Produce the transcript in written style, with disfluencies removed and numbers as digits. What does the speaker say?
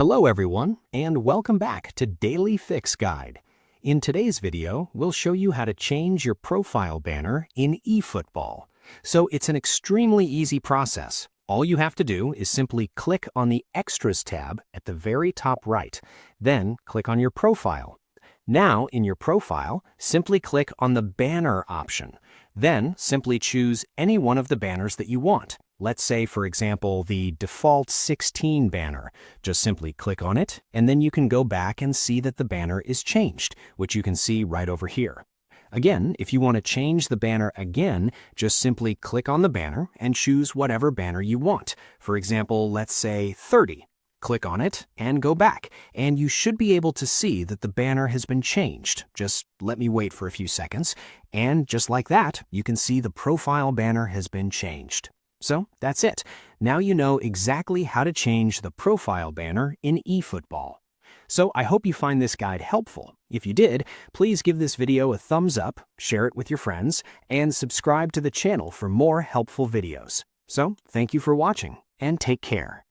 Hello everyone, and welcome back to Daily Fix Guide. In today's video, we'll show you how to change your profile banner in Efootball. So it's an extremely easy process. All you have to do is simply click on the Extras tab at the very top right, then click on your profile. Now, in your profile, simply click on the banner option. Then simply choose any one of the banners that you want. Let's say, for example, the default 16 banner. Just simply click on it, and then you can go back and see that the banner is changed, which you can see right over here. Again, if you want to change the banner again, just simply click on the banner and choose whatever banner you want. For example, let's say 30. Click on it and go back, and you should be able to see that the banner has been changed. Just let me wait for a few seconds, and just like that, you can see the profile banner has been changed. So that's it. Now you know exactly how to change the profile banner in Efootball. So I hope you find this guide helpful. If you did, please give this video a thumbs up, share it with your friends, and subscribe to the channel for more helpful videos. So thank you for watching, and take care.